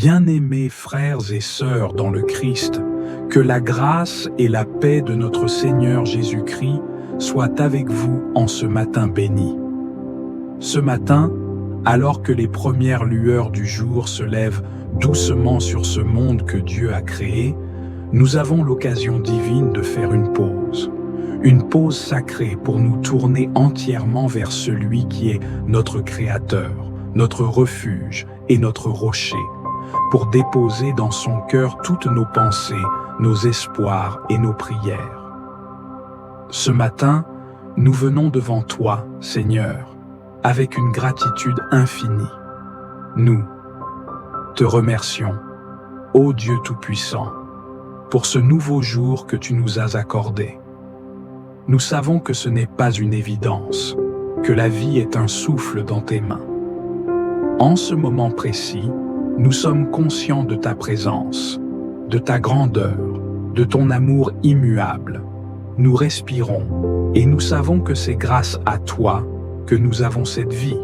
Bien-aimés frères et sœurs dans le Christ, que la grâce et la paix de notre Seigneur Jésus-Christ soient avec vous en ce matin béni. Ce matin, alors que les premières lueurs du jour se lèvent doucement sur ce monde que Dieu a créé, nous avons l'occasion divine de faire une pause sacrée pour nous tourner entièrement vers celui qui est notre Créateur, notre refuge et notre rocher, pour déposer dans son cœur toutes nos pensées, nos espoirs et nos prières. Ce matin, nous venons devant toi, Seigneur, avec une gratitude infinie. Nous te remercions, ô Dieu Tout-Puissant, pour ce nouveau jour que tu nous as accordé. Nous savons que ce n'est pas une évidence, que la vie est un souffle dans tes mains. En ce moment précis, nous sommes conscients de ta présence, de ta grandeur, de ton amour immuable. Nous respirons et nous savons que c'est grâce à toi que nous avons cette vie,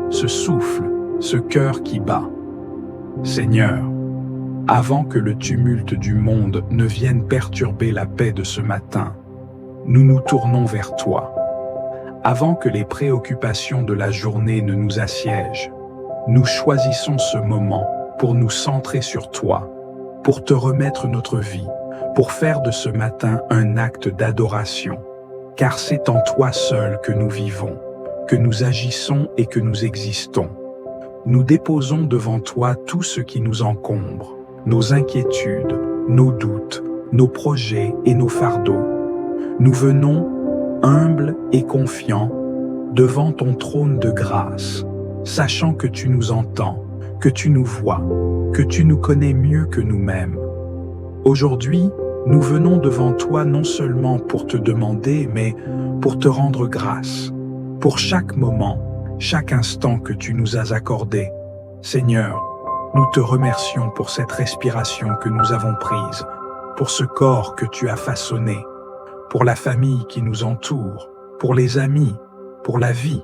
ce souffle, ce cœur qui bat. Seigneur, avant que le tumulte du monde ne vienne perturber la paix de ce matin, nous nous tournons vers toi. Avant que les préoccupations de la journée ne nous assiègent, nous choisissons ce moment pour nous centrer sur toi, pour te remettre notre vie, pour faire de ce matin un acte d'adoration, car c'est en toi seul que nous vivons, que nous agissons et que nous existons. Nous déposons devant toi tout ce qui nous encombre, nos inquiétudes, nos doutes, nos projets et nos fardeaux. Nous venons, humbles et confiants, devant ton trône de grâce, sachant que tu nous entends, que tu nous vois, que tu nous connais mieux que nous-mêmes. Aujourd'hui, nous venons devant toi non seulement pour te demander, mais pour te rendre grâce, pour chaque moment, chaque instant que tu nous as accordé. Seigneur, nous te remercions pour cette respiration que nous avons prise, pour ce corps que tu as façonné, pour la famille qui nous entoure, pour les amis, pour la vie.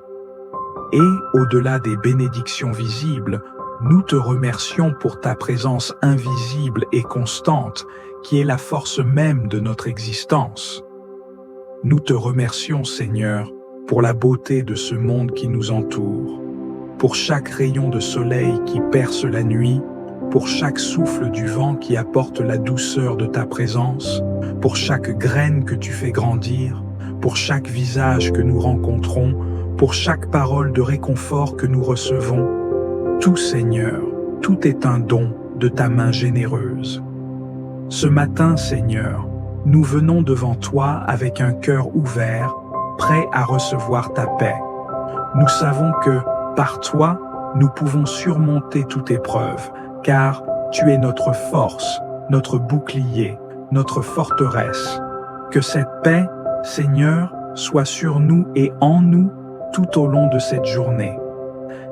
Et au-delà des bénédictions visibles, nous te remercions pour ta présence invisible et constante, qui est la force même de notre existence. Nous te remercions, Seigneur, pour la beauté de ce monde qui nous entoure, pour chaque rayon de soleil qui perce la nuit, pour chaque souffle du vent qui apporte la douceur de ta présence, pour chaque graine que tu fais grandir, pour chaque visage que nous rencontrons, pour chaque parole de réconfort que nous recevons. Tout, Seigneur, tout est un don de ta main généreuse. Ce matin, Seigneur, nous venons devant toi avec un cœur ouvert, prêt à recevoir ta paix. Nous savons que, par toi, nous pouvons surmonter toute épreuve, car tu es notre force, notre bouclier, notre forteresse. Que cette paix, Seigneur, soit sur nous et en nous tout au long de cette journée.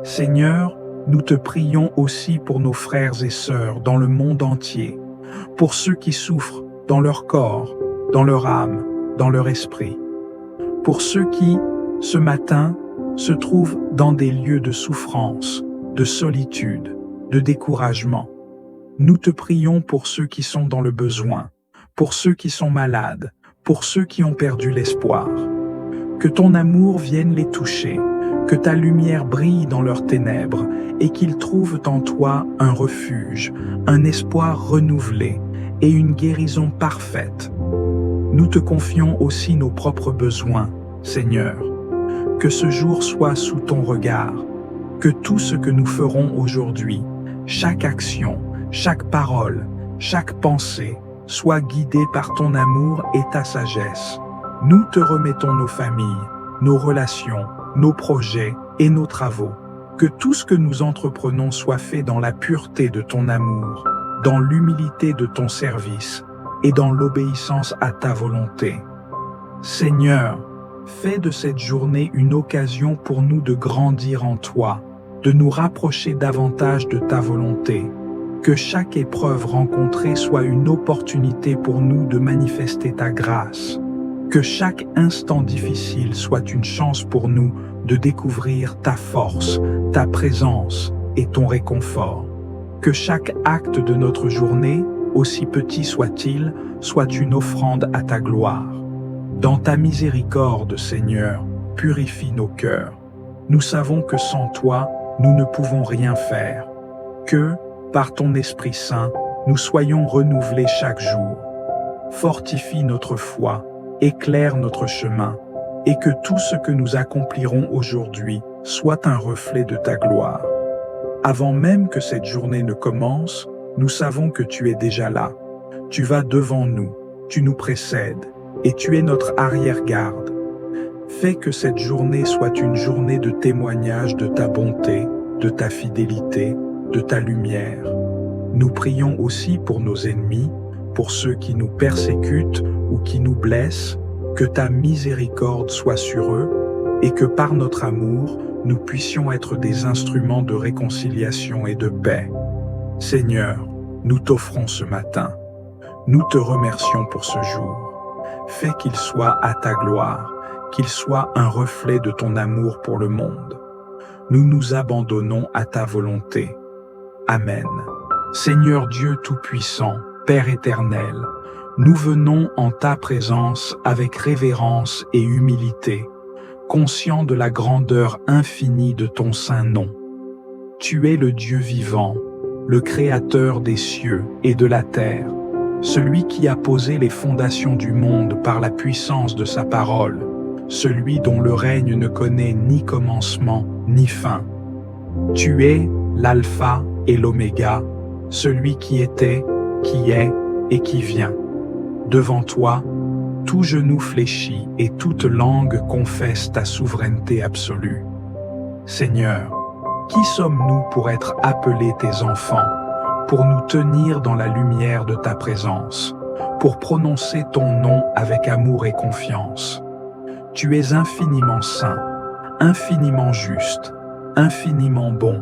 Seigneur, nous te prions aussi pour nos frères et sœurs dans le monde entier, pour ceux qui souffrent dans leur corps, dans leur âme, dans leur esprit, pour ceux qui, ce matin, se trouvent dans des lieux de souffrance, de solitude, de découragement. Nous te prions pour ceux qui sont dans le besoin, pour ceux qui sont malades, pour ceux qui ont perdu l'espoir. Que ton amour vienne les toucher, que ta lumière brille dans leurs ténèbres et qu'ils trouvent en toi un refuge, un espoir renouvelé et une guérison parfaite. Nous te confions aussi nos propres besoins, Seigneur. Que ce jour soit sous ton regard, que tout ce que nous ferons aujourd'hui, chaque action, chaque parole, chaque pensée, soit guidé par ton amour et ta sagesse. Nous te remettons nos familles, nos relations, nos projets et nos travaux. Que tout ce que nous entreprenons soit fait dans la pureté de ton amour, dans l'humilité de ton service et dans l'obéissance à ta volonté. Seigneur, fais de cette journée une occasion pour nous de grandir en toi, de nous rapprocher davantage de ta volonté. Que chaque épreuve rencontrée soit une opportunité pour nous de manifester ta grâce. Que chaque instant difficile soit une chance pour nous de découvrir ta force, ta présence et ton réconfort. Que chaque acte de notre journée, aussi petit soit-il, soit une offrande à ta gloire. Dans ta miséricorde, Seigneur, purifie nos cœurs. Nous savons que sans toi, nous ne pouvons rien faire. Que, par ton Esprit Saint, nous soyons renouvelés chaque jour. Fortifie notre foi, éclaire notre chemin, et que tout ce que nous accomplirons aujourd'hui soit un reflet de ta gloire. Avant même que cette journée ne commence, nous savons que tu es déjà là. Tu vas devant nous, tu nous précèdes, et tu es notre arrière-garde. Fais que cette journée soit une journée de témoignage de ta bonté, de ta fidélité, de ta lumière. Nous prions aussi pour nos ennemis, pour ceux qui nous persécutent ou qui nous blessent, que ta miséricorde soit sur eux et que par notre amour, nous puissions être des instruments de réconciliation et de paix. Seigneur, nous t'offrons ce matin. Nous te remercions pour ce jour. Fais qu'il soit à ta gloire, qu'il soit un reflet de ton amour pour le monde. Nous nous abandonnons à ta volonté. Amen. Seigneur Dieu Tout-Puissant, Père éternel, nous venons en ta présence avec révérence et humilité, conscients de la grandeur infinie de ton saint nom. Tu es le Dieu vivant, le Créateur des cieux et de la terre, celui qui a posé les fondations du monde par la puissance de sa parole, celui dont le règne ne connaît ni commencement ni fin. Tu es l'Alpha et l'Oméga, celui qui était, qui est et qui vient. Devant toi, tout genou fléchit et toute langue confesse ta souveraineté absolue. Seigneur, qui sommes-nous pour être appelés tes enfants, pour nous tenir dans la lumière de ta présence, pour prononcer ton nom avec amour et confiance? Tu es infiniment saint, infiniment juste, infiniment bon.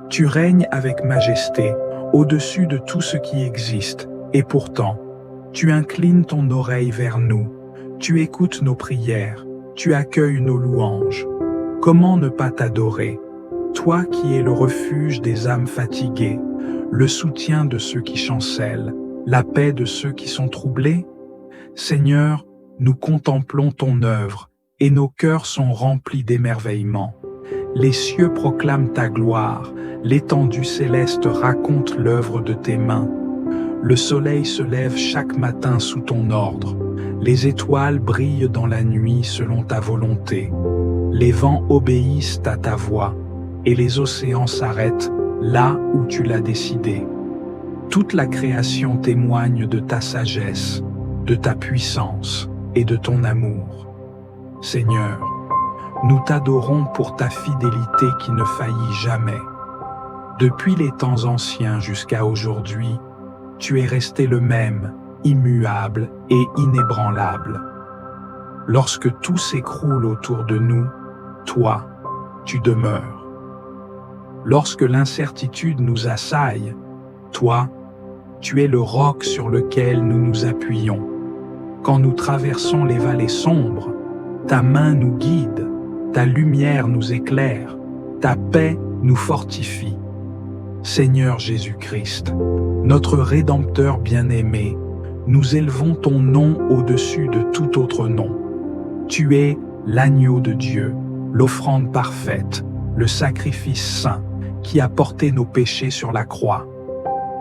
Tu règnes avec majesté au-dessus de tout ce qui existe, et pourtant, tu inclines ton oreille vers nous, tu écoutes nos prières, tu accueilles nos louanges. Comment ne pas t'adorer, toi qui es le refuge des âmes fatiguées, le soutien de ceux qui chancellent, la paix de ceux qui sont troublés? Seigneur, nous contemplons ton œuvre, et nos cœurs sont remplis d'émerveillement. Les cieux proclament ta gloire, l'étendue céleste raconte l'œuvre de tes mains. Le soleil se lève chaque matin sous ton ordre. Les étoiles brillent dans la nuit selon ta volonté. Les vents obéissent à ta voix, et les océans s'arrêtent là où tu l'as décidé. Toute la création témoigne de ta sagesse, de ta puissance et de ton amour. Seigneur, nous t'adorons pour ta fidélité qui ne faillit jamais. Depuis les temps anciens jusqu'à aujourd'hui, tu es resté le même, immuable et inébranlable. Lorsque tout s'écroule autour de nous, toi, tu demeures. Lorsque l'incertitude nous assaille, toi, tu es le roc sur lequel nous nous appuyons. Quand nous traversons les vallées sombres, ta main nous guide, ta lumière nous éclaire, ta paix nous fortifie. Seigneur Jésus-Christ, notre Rédempteur bien-aimé, nous élevons ton nom au-dessus de tout autre nom. Tu es l'agneau de Dieu, l'offrande parfaite, le sacrifice saint qui a porté nos péchés sur la croix.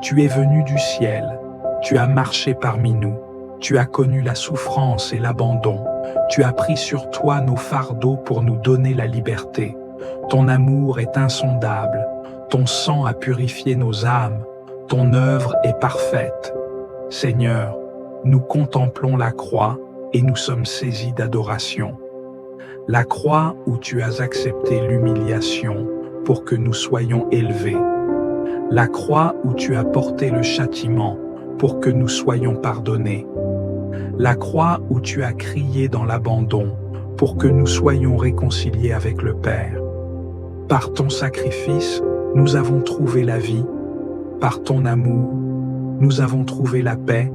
Tu es venu du ciel, tu as marché parmi nous, tu as connu la souffrance et l'abandon, tu as pris sur toi nos fardeaux pour nous donner la liberté. Ton amour est insondable, ton sang a purifié nos âmes, ton œuvre est parfaite. Seigneur, nous contemplons la croix et nous sommes saisis d'adoration. La croix où tu as accepté l'humiliation pour que nous soyons élevés. La croix où tu as porté le châtiment pour que nous soyons pardonnés. La croix où tu as crié dans l'abandon pour que nous soyons réconciliés avec le Père. Par ton sacrifice, nous avons trouvé la vie. Par ton amour, nous avons trouvé la paix.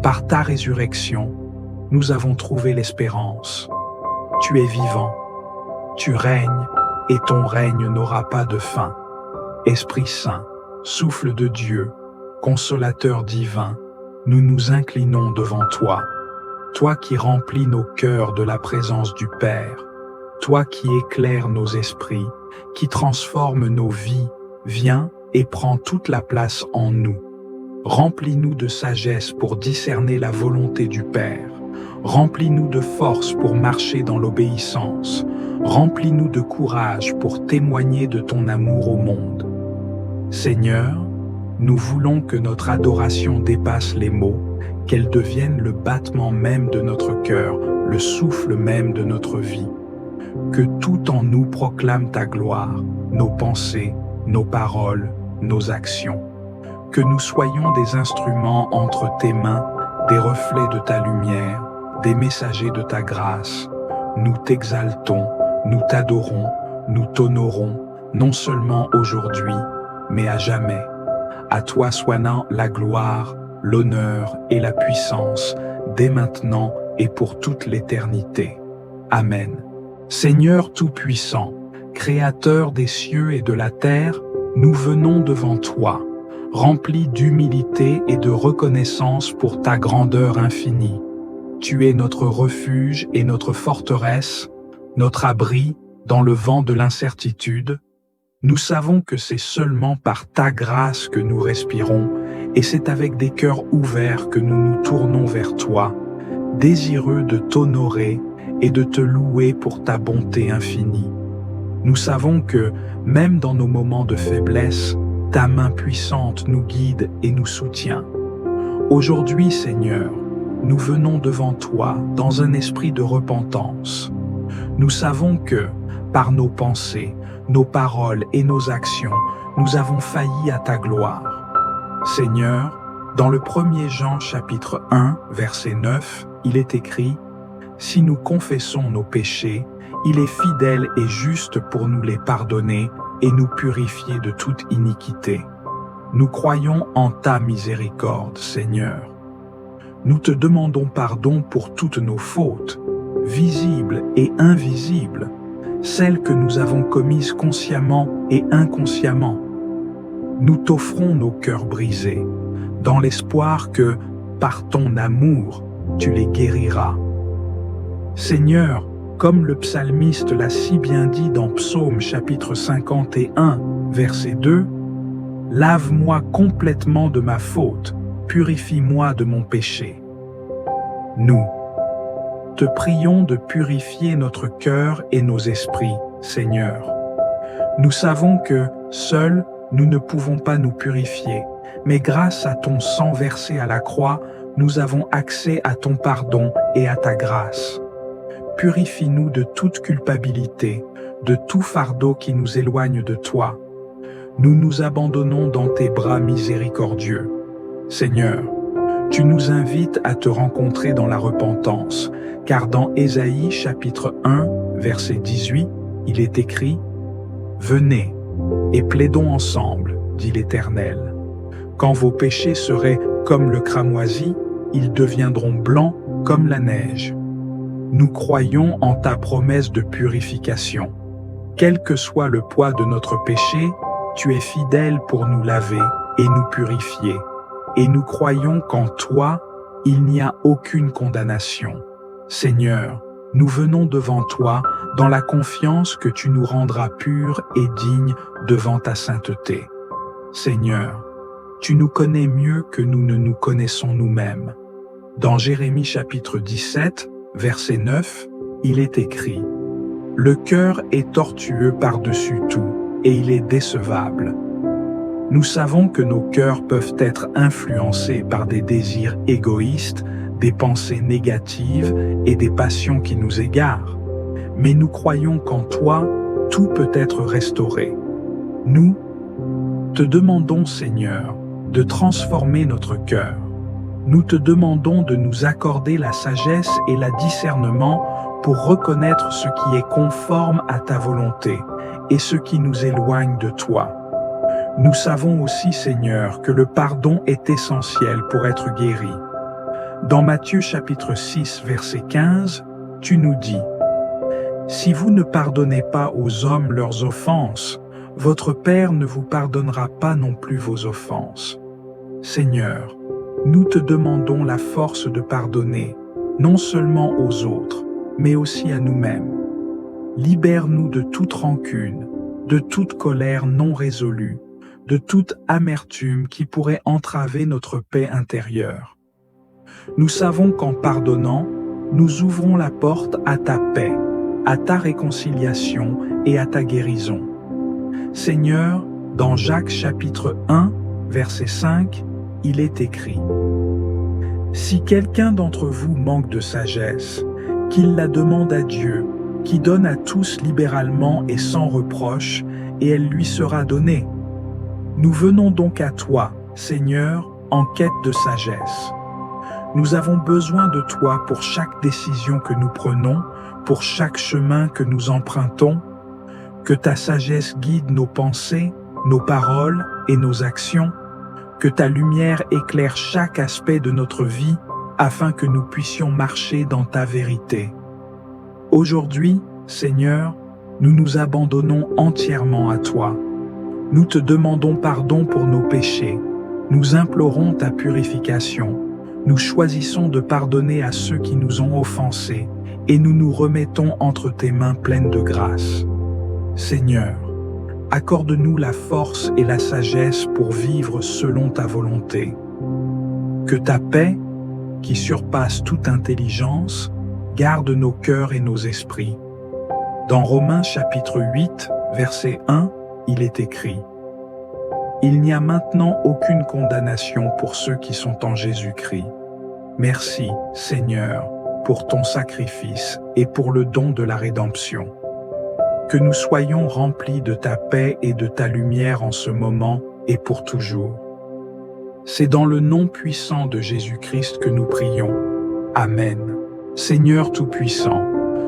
Par ta résurrection, nous avons trouvé l'espérance. Tu es vivant, tu règnes, et ton règne n'aura pas de fin. Esprit Saint, Souffle de Dieu, consolateur divin, nous nous inclinons devant toi. Toi qui remplis nos cœurs de la présence du Père, toi qui éclaires nos esprits, qui transformes nos vies, viens et prends toute la place en nous. Remplis-nous de sagesse pour discerner la volonté du Père. Remplis-nous de force pour marcher dans l'obéissance. Remplis-nous de courage pour témoigner de ton amour au monde. Seigneur, nous voulons que notre adoration dépasse les mots, qu'elle devienne le battement même de notre cœur, le souffle même de notre vie. Que tout en nous proclame ta gloire, nos pensées, nos paroles, nos actions. Que nous soyons des instruments entre tes mains, des reflets de ta lumière, des messagers de ta grâce. Nous t'exaltons, nous t'adorons, nous t'honorons, non seulement aujourd'hui, mais à jamais. À toi soit la gloire, l'honneur et la puissance, dès maintenant et pour toute l'éternité. Amen. Seigneur Tout-Puissant, Créateur des cieux et de la terre, nous venons devant toi, remplis d'humilité et de reconnaissance pour ta grandeur infinie. Tu es notre refuge et notre forteresse, notre abri dans le vent de l'incertitude. Nous savons que c'est seulement par ta grâce que nous respirons, et c'est avec des cœurs ouverts que nous nous tournons vers toi, désireux de t'honorer et de te louer pour ta bonté infinie. Nous savons que, même dans nos moments de faiblesse, ta main puissante nous guide et nous soutient. Aujourd'hui, Seigneur, nous venons devant toi dans un esprit de repentance. Nous savons que, par nos pensées, nos paroles et nos actions, nous avons failli à ta gloire. Seigneur, dans le 1er Jean chapitre 1, verset 9, il est écrit « Si nous confessons nos péchés, il est fidèle et juste pour nous les pardonner et nous purifier de toute iniquité. » Nous croyons en ta miséricorde, Seigneur. Nous te demandons pardon pour toutes nos fautes, visibles et invisibles, celles que nous avons commises consciemment et inconsciemment. Nous t'offrons nos cœurs brisés, dans l'espoir que, par ton amour, tu les guériras. Seigneur, comme le psalmiste l'a si bien dit dans Psaume chapitre 51, verset 2, « Lave-moi complètement de ma faute, purifie-moi de mon péché. » Nous te prions de purifier notre cœur et nos esprits, Seigneur. Nous savons que, seuls, nous ne pouvons pas nous purifier, mais grâce à ton sang versé à la croix, nous avons accès à ton pardon et à ta grâce. Purifie-nous de toute culpabilité, de tout fardeau qui nous éloigne de toi. Nous nous abandonnons dans tes bras miséricordieux. Seigneur, tu nous invites à te rencontrer dans la repentance, car dans Ésaïe chapitre 1, verset 18, il est écrit « Venez et plaidons ensemble, dit l'Éternel. Quand vos péchés seraient comme le cramoisi, ils deviendront blancs comme la neige. Nous croyons en ta promesse de purification. Quel que soit le poids de notre péché, tu es fidèle pour nous laver et nous purifier. Et nous croyons qu'en toi, il n'y a aucune condamnation. Seigneur, nous venons devant toi dans la confiance que tu nous rendras purs et dignes devant ta sainteté. Seigneur, tu nous connais mieux que nous ne nous connaissons nous-mêmes. Dans Jérémie chapitre 17, verset 9, il est écrit « Le cœur est tortueux par-dessus tout, et il est décevable. » Nous savons que nos cœurs peuvent être influencés par des désirs égoïstes, des pensées négatives et des passions qui nous égarent. Mais nous croyons qu'en toi, tout peut être restauré. Nous te demandons, Seigneur, de transformer notre cœur. Nous te demandons de nous accorder la sagesse et le discernement pour reconnaître ce qui est conforme à ta volonté et ce qui nous éloigne de toi. Nous savons aussi, Seigneur, que le pardon est essentiel pour être guéri. Dans Matthieu chapitre 6, verset 15, tu nous dis « Si vous ne pardonnez pas aux hommes leurs offenses, votre Père ne vous pardonnera pas non plus vos offenses. Seigneur, nous te demandons la force de pardonner, non seulement aux autres, mais aussi à nous-mêmes. Libère-nous de toute rancune, de toute colère non résolue, de toute amertume qui pourrait entraver notre paix intérieure. Nous savons qu'en pardonnant, nous ouvrons la porte à ta paix, à ta réconciliation et à ta guérison. Seigneur, dans Jacques chapitre 1, verset 5, il est écrit « Si quelqu'un d'entre vous manque de sagesse, qu'il la demande à Dieu, qui donne à tous libéralement et sans reproche, et elle lui sera donnée. Nous venons donc à toi, Seigneur, en quête de sagesse. Nous avons besoin de toi pour chaque décision que nous prenons, pour chaque chemin que nous empruntons. Que ta sagesse guide nos pensées, nos paroles et nos actions. Que ta lumière éclaire chaque aspect de notre vie afin que nous puissions marcher dans ta vérité. Aujourd'hui, Seigneur, nous nous abandonnons entièrement à toi. Nous te demandons pardon pour nos péchés. Nous implorons ta purification. Nous choisissons de pardonner à ceux qui nous ont offensés et nous nous remettons entre tes mains pleines de grâce. Seigneur, accorde-nous la force et la sagesse pour vivre selon ta volonté. Que ta paix, qui surpasse toute intelligence, garde nos cœurs et nos esprits. Dans Romains chapitre 8, verset 1, il est écrit « Il n'y a maintenant aucune condamnation pour ceux qui sont en Jésus-Christ. Merci, Seigneur, pour ton sacrifice et pour le don de la rédemption. Que nous soyons remplis de ta paix et de ta lumière en ce moment et pour toujours. C'est dans le nom puissant de Jésus-Christ que nous prions. Amen. Seigneur Tout-Puissant,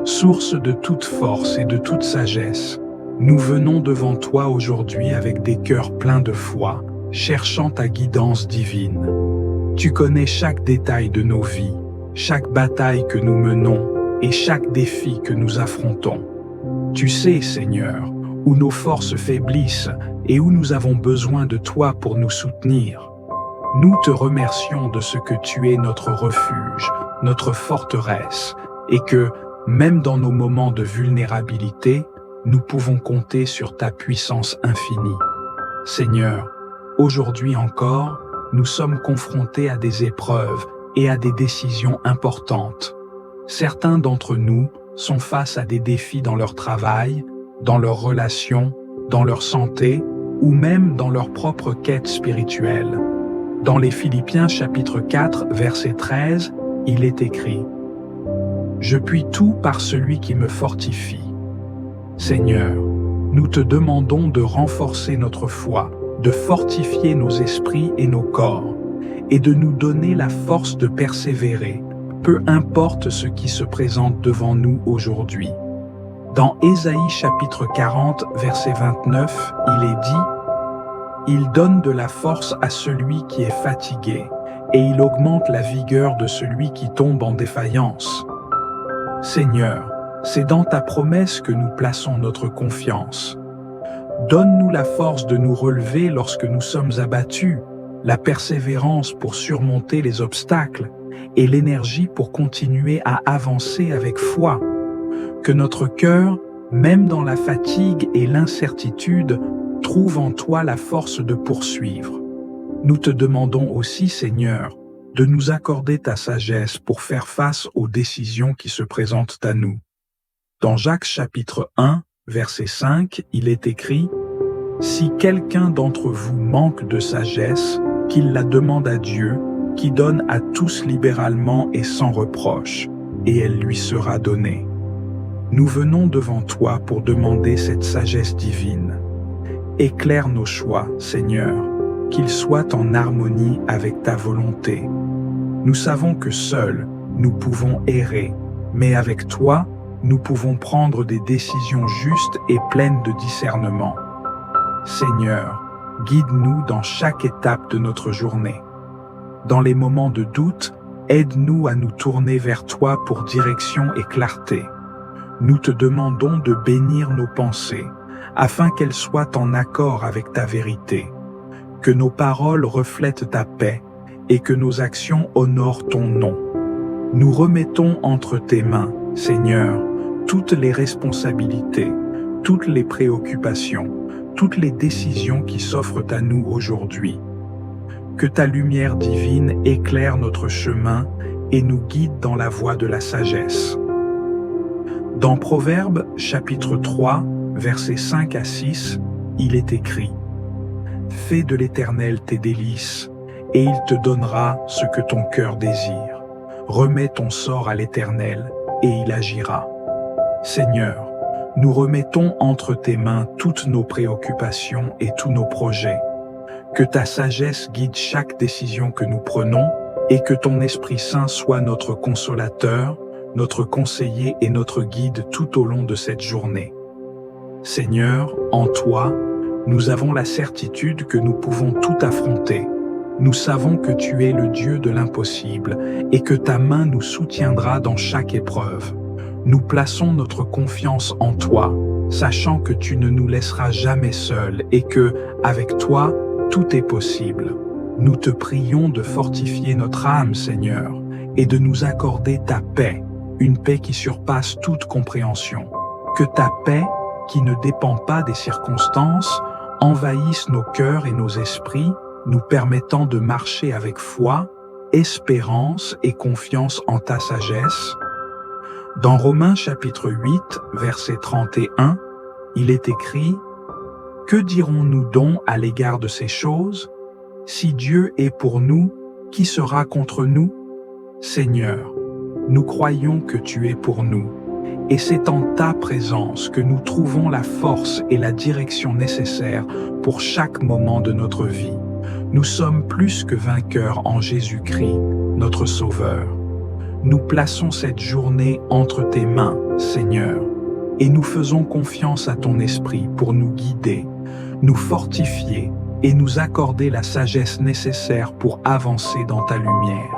source de toute force et de toute sagesse, nous venons devant toi aujourd'hui avec des cœurs pleins de foi, cherchant ta guidance divine. Tu connais chaque détail de nos vies, chaque bataille que nous menons et chaque défi que nous affrontons. Tu sais, Seigneur, où nos forces faiblissent et où nous avons besoin de toi pour nous soutenir. Nous te remercions de ce que tu es notre refuge, notre forteresse, et que, même dans nos moments de vulnérabilité, nous pouvons compter sur ta puissance infinie. Seigneur, aujourd'hui encore, nous sommes confrontés à des épreuves et à des décisions importantes. Certains d'entre nous sont face à des défis dans leur travail, dans leurs relations, dans leur santé ou même dans leur propre quête spirituelle. Dans les Philippiens chapitre 4, verset 13, il est écrit « Je puis tout par celui qui me fortifie. » Seigneur, nous te demandons de renforcer notre foi, de fortifier nos esprits et nos corps, et de nous donner la force de persévérer, peu importe ce qui se présente devant nous aujourd'hui. Dans Ésaïe chapitre 40, verset 29, il est dit « Il donne de la force à celui qui est fatigué, et il augmente la vigueur de celui qui tombe en défaillance. » Seigneur, c'est dans ta promesse que nous plaçons notre confiance. Donne-nous la force de nous relever lorsque nous sommes abattus, la persévérance pour surmonter les obstacles et l'énergie pour continuer à avancer avec foi. Que notre cœur, même dans la fatigue et l'incertitude, trouve en toi la force de poursuivre. Nous te demandons aussi, Seigneur, de nous accorder ta sagesse pour faire face aux décisions qui se présentent à nous. Dans Jacques chapitre 1, verset 5, il est écrit « Si quelqu'un d'entre vous manque de sagesse, qu'il la demande à Dieu, qui donne à tous libéralement et sans reproche, et elle lui sera donnée. » Nous venons devant toi pour demander cette sagesse divine. Éclaire nos choix, Seigneur, qu'ils soient en harmonie avec ta volonté. Nous savons que seuls, nous pouvons errer, mais avec toi, nous pouvons prendre des décisions justes et pleines de discernement. Seigneur, guide-nous dans chaque étape de notre journée. Dans les moments de doute, aide-nous à nous tourner vers toi pour direction et clarté. Nous te demandons de bénir nos pensées, afin qu'elles soient en accord avec ta vérité, que nos paroles reflètent ta paix et que nos actions honorent ton nom. Nous remettons entre tes mains, Seigneur, toutes les responsabilités, toutes les préoccupations, toutes les décisions qui s'offrent à nous aujourd'hui. Que ta lumière divine éclaire notre chemin et nous guide dans la voie de la sagesse. Dans Proverbes chapitre 3, versets 5 à 6, il est écrit « Fais de l'Éternel tes délices, et il te donnera ce que ton cœur désire. Remets ton sort à l'Éternel, et il agira. » Seigneur, nous remettons entre tes mains toutes nos préoccupations et tous nos projets. Que ta sagesse guide chaque décision que nous prenons et que ton Esprit Saint soit notre consolateur, notre conseiller et notre guide tout au long de cette journée. Seigneur, en toi, nous avons la certitude que nous pouvons tout affronter. Nous savons que tu es le Dieu de l'impossible et que ta main nous soutiendra dans chaque épreuve. Nous plaçons notre confiance en toi, sachant que tu ne nous laisseras jamais seuls et que, avec toi, tout est possible. Nous te prions de fortifier notre âme, Seigneur, et de nous accorder ta paix, une paix qui surpasse toute compréhension. Que ta paix, qui ne dépend pas des circonstances, envahisse nos cœurs et nos esprits, nous permettant de marcher avec foi, espérance et confiance en ta sagesse. Dans Romains chapitre 8, verset 31, il est écrit « Que dirons-nous donc à l'égard de ces choses? Si Dieu est pour nous, qui sera contre nous? Seigneur, nous croyons que tu es pour nous, et c'est en ta présence que nous trouvons la force et la direction nécessaires pour chaque moment de notre vie. Nous sommes plus que vainqueurs en Jésus-Christ, notre Sauveur. Nous plaçons cette journée entre tes mains, Seigneur, et nous faisons confiance à ton Esprit pour nous guider, nous fortifier et nous accorder la sagesse nécessaire pour avancer dans ta lumière.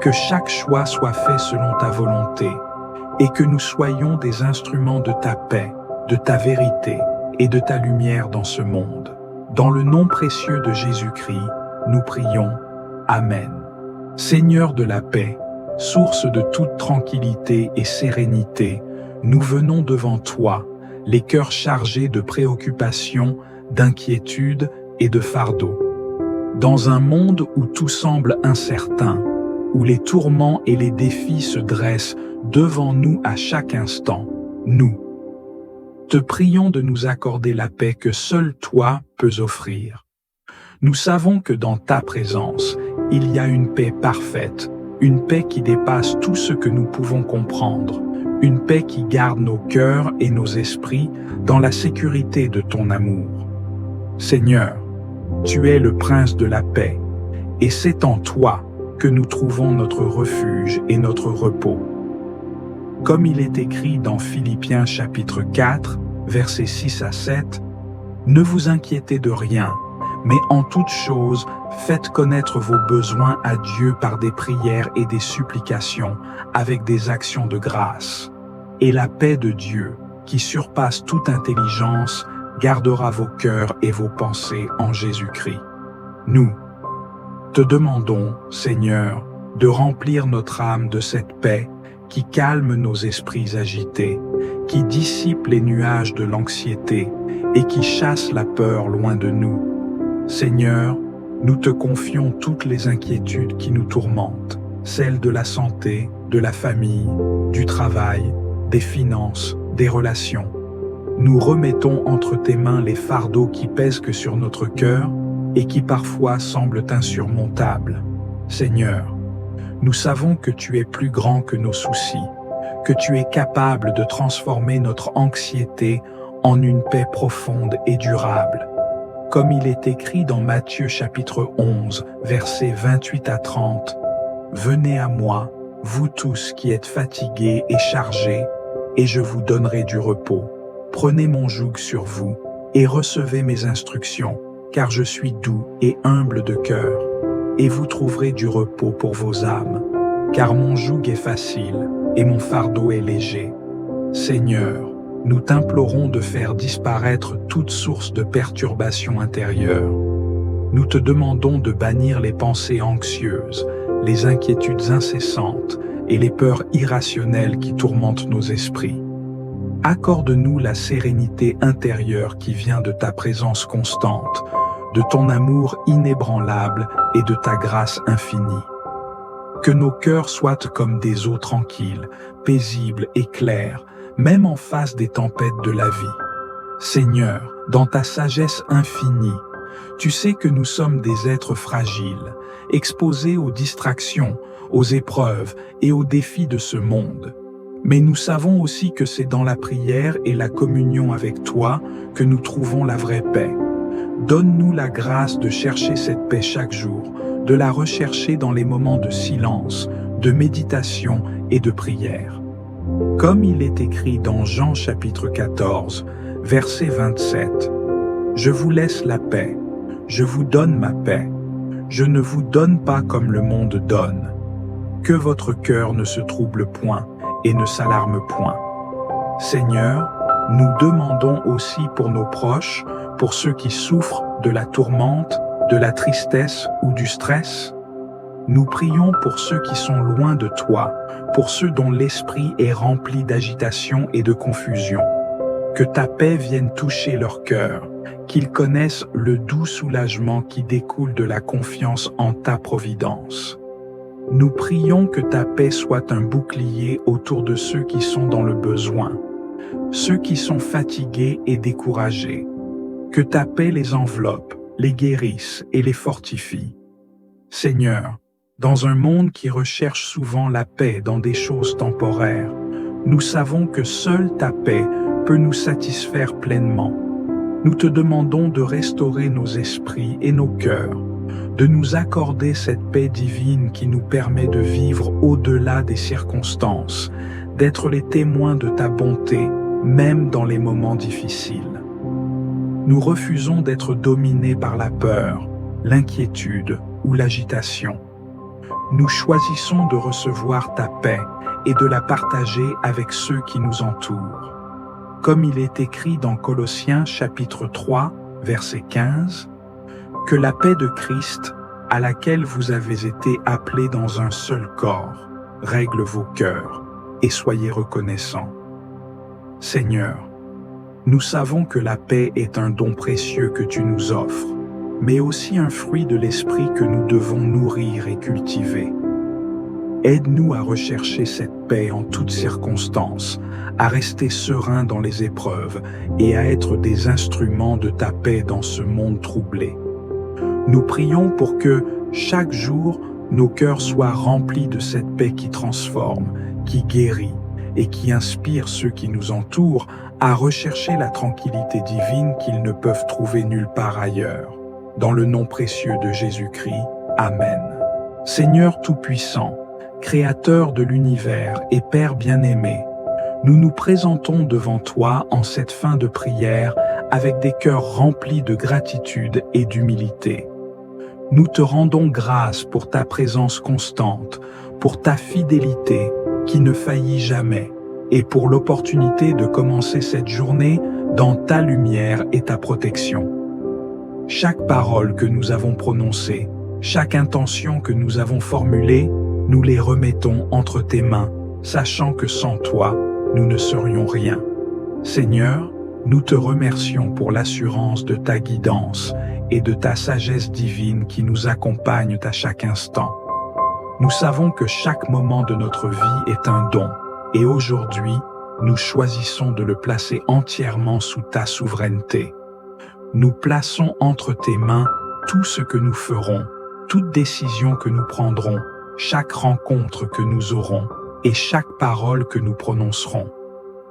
Que chaque choix soit fait selon ta volonté et que nous soyons des instruments de ta paix, de ta vérité et de ta lumière dans ce monde. Dans le nom précieux de Jésus-Christ, nous prions. Amen. Seigneur de la paix, source de toute tranquillité et sérénité, nous venons devant toi, les cœurs chargés de préoccupations, d'inquiétudes et de fardeaux. Dans un monde où tout semble incertain, où les tourments et les défis se dressent devant nous à chaque instant, nous te prions de nous accorder la paix que seul toi peux offrir. Nous savons que dans ta présence, il y a une paix parfaite, une paix qui dépasse tout ce que nous pouvons comprendre, une paix qui garde nos cœurs et nos esprits dans la sécurité de ton amour. Seigneur, tu es le prince de la paix, et c'est en toi que nous trouvons notre refuge et notre repos. Comme il est écrit dans Philippiens chapitre 4, versets 6 à 7, « Ne vous inquiétez de rien, mais en toute chose, faites connaître vos besoins à Dieu par des prières et des supplications, avec des actions de grâce. Et la paix de Dieu, qui surpasse toute intelligence, gardera vos cœurs et vos pensées en Jésus-Christ. » Nous te demandons, Seigneur, de remplir notre âme de cette paix qui calme nos esprits agités, qui dissipe les nuages de l'anxiété et qui chasse la peur loin de nous. Seigneur, nous te confions toutes les inquiétudes qui nous tourmentent, celles de la santé, de la famille, du travail, des finances, des relations. Nous remettons entre tes mains les fardeaux qui pèsent que sur notre cœur et qui parfois semblent insurmontables. Seigneur, nous savons que tu es plus grand que nos soucis, que tu es capable de transformer notre anxiété en une paix profonde et durable. Comme il est écrit dans Matthieu chapitre 11, versets 28 à 30, « Venez à moi, vous tous qui êtes fatigués et chargés, et je vous donnerai du repos. Prenez mon joug sur vous et recevez mes instructions, car je suis doux et humble de cœur, et vous trouverez du repos pour vos âmes, car mon joug est facile et mon fardeau est léger. Seigneur, nous t'implorons de faire disparaître toute source de perturbation intérieure. Nous te demandons de bannir les pensées anxieuses, les inquiétudes incessantes et les peurs irrationnelles qui tourmentent nos esprits. Accorde-nous la sérénité intérieure qui vient de ta présence constante, de ton amour inébranlable et de ta grâce infinie. Que nos cœurs soient comme des eaux tranquilles, paisibles et claires, même en face des tempêtes de la vie. Seigneur, dans ta sagesse infinie, tu sais que nous sommes des êtres fragiles, exposés aux distractions, aux épreuves et aux défis de ce monde. Mais nous savons aussi que c'est dans la prière et la communion avec toi que nous trouvons la vraie paix. Donne-nous la grâce de chercher cette paix chaque jour, de la rechercher dans les moments de silence, de méditation et de prière. Comme il est écrit dans Jean chapitre 14, verset 27, « Je vous laisse la paix, je vous donne ma paix, je ne vous donne pas comme le monde donne. Que votre cœur ne se trouble point et ne s'alarme point. » Seigneur, nous demandons aussi pour nos proches, pour ceux qui souffrent de la tourmente, de la tristesse ou du stress. Nous prions pour ceux qui sont loin de toi, pour ceux dont l'esprit est rempli d'agitation et de confusion. Que ta paix vienne toucher leur cœur, qu'ils connaissent le doux soulagement qui découle de la confiance en ta providence. Nous prions que ta paix soit un bouclier autour de ceux qui sont dans le besoin, ceux qui sont fatigués et découragés. Que ta paix les enveloppe, les guérisse et les fortifie. Seigneur, dans un monde qui recherche souvent la paix dans des choses temporaires, nous savons que seule ta paix peut nous satisfaire pleinement. Nous te demandons de restaurer nos esprits et nos cœurs, de nous accorder cette paix divine qui nous permet de vivre au-delà des circonstances, d'être les témoins de ta bonté, même dans les moments difficiles. Nous refusons d'être dominés par la peur, l'inquiétude ou l'agitation. Nous choisissons de recevoir ta paix et de la partager avec ceux qui nous entourent. Comme il est écrit dans Colossiens chapitre 3, verset 15, « Que la paix de Christ, à laquelle vous avez été appelés dans un seul corps, règle vos cœurs et soyez reconnaissants. » Seigneur, nous savons que la paix est un don précieux que tu nous offres, mais aussi un fruit de l'esprit que nous devons nourrir et cultiver. Aide-nous à rechercher cette paix en toutes circonstances, à rester sereins dans les épreuves et à être des instruments de ta paix dans ce monde troublé. Nous prions pour que, chaque jour, nos cœurs soient remplis de cette paix qui transforme, qui guérit et qui inspire ceux qui nous entourent à rechercher la tranquillité divine qu'ils ne peuvent trouver nulle part ailleurs. Dans le nom précieux de Jésus-Christ, Amen. Seigneur Tout-Puissant, Créateur de l'univers et Père bien-aimé, nous nous présentons devant toi en cette fin de prière avec des cœurs remplis de gratitude et d'humilité. Nous te rendons grâce pour ta présence constante, pour ta fidélité qui ne faillit jamais, et pour l'opportunité de commencer cette journée dans ta lumière et ta protection. Chaque parole que nous avons prononcée, chaque intention que nous avons formulée, nous les remettons entre tes mains, sachant que sans toi, nous ne serions rien. Seigneur, nous te remercions pour l'assurance de ta guidance et de ta sagesse divine qui nous accompagnent à chaque instant. Nous savons que chaque moment de notre vie est un don, et aujourd'hui, nous choisissons de le placer entièrement sous ta souveraineté. Nous plaçons entre tes mains tout ce que nous ferons, toute décision que nous prendrons, chaque rencontre que nous aurons et chaque parole que nous prononcerons.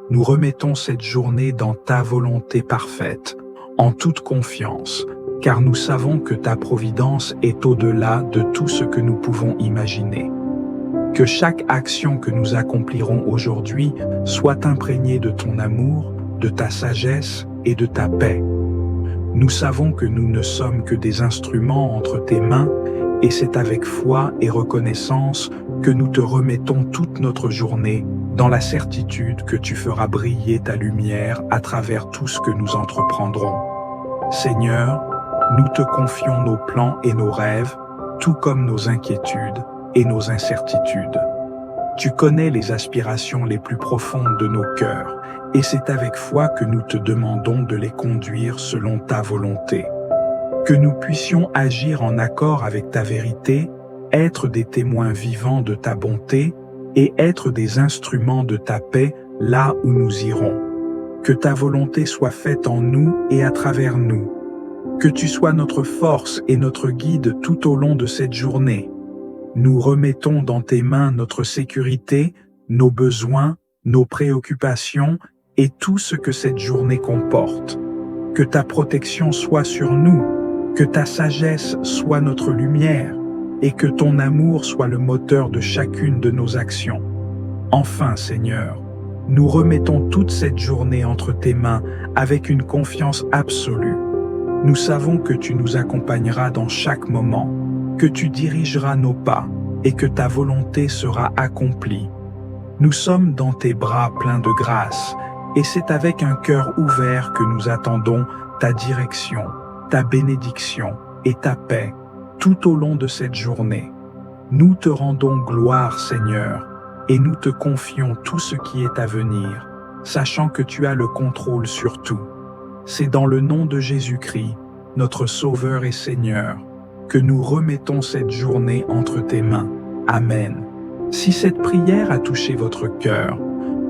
Nous remettons cette journée dans ta volonté parfaite, en toute confiance, car nous savons que ta providence est au-delà de tout ce que nous pouvons imaginer. Que chaque action que nous accomplirons aujourd'hui soit imprégnée de ton amour, de ta sagesse et de ta paix. Nous savons que nous ne sommes que des instruments entre tes mains et c'est avec foi et reconnaissance que nous te remettons toute notre journée dans la certitude que tu feras briller ta lumière à travers tout ce que nous entreprendrons. Seigneur, nous te confions nos plans et nos rêves, tout comme nos inquiétudes et nos incertitudes. Tu connais les aspirations les plus profondes de nos cœurs, et c'est avec foi que nous te demandons de les conduire selon ta volonté. Que nous puissions agir en accord avec ta vérité, être des témoins vivants de ta bonté et être des instruments de ta paix là où nous irons. Que ta volonté soit faite en nous et à travers nous. Que tu sois notre force et notre guide tout au long de cette journée. Nous remettons dans tes mains notre sécurité, nos besoins, nos préoccupations et tout ce que cette journée comporte. Que ta protection soit sur nous, que ta sagesse soit notre lumière et que ton amour soit le moteur de chacune de nos actions. Enfin, Seigneur, nous remettons toute cette journée entre tes mains avec une confiance absolue. Nous savons que tu nous accompagneras dans chaque moment, que tu dirigeras nos pas et que ta volonté sera accomplie. Nous sommes dans tes bras pleins de grâce et c'est avec un cœur ouvert que nous attendons ta direction, ta bénédiction et ta paix tout au long de cette journée. Nous te rendons gloire, Seigneur, et nous te confions tout ce qui est à venir, sachant que tu as le contrôle sur tout. C'est dans le nom de Jésus-Christ, notre Sauveur et Seigneur, que nous remettons cette journée entre tes mains. Amen. Si cette prière a touché votre cœur,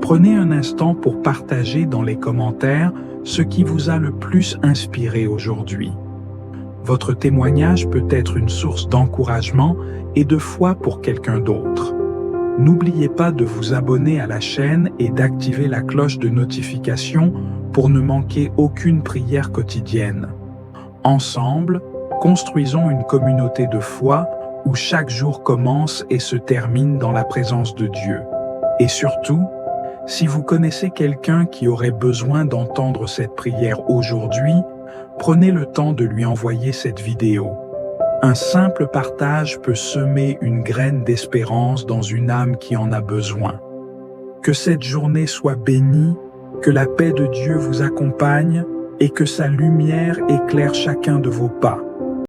prenez un instant pour partager dans les commentaires ce qui vous a le plus inspiré aujourd'hui. Votre témoignage peut être une source d'encouragement et de foi pour quelqu'un d'autre. N'oubliez pas de vous abonner à la chaîne et d'activer la cloche de notification pour ne manquer aucune prière quotidienne. Ensemble, construisons une communauté de foi où chaque jour commence et se termine dans la présence de Dieu. Et surtout, si vous connaissez quelqu'un qui aurait besoin d'entendre cette prière aujourd'hui, prenez le temps de lui envoyer cette vidéo. Un simple partage peut semer une graine d'espérance dans une âme qui en a besoin. Que cette journée soit bénie, que la paix de Dieu vous accompagne et que sa lumière éclaire chacun de vos pas.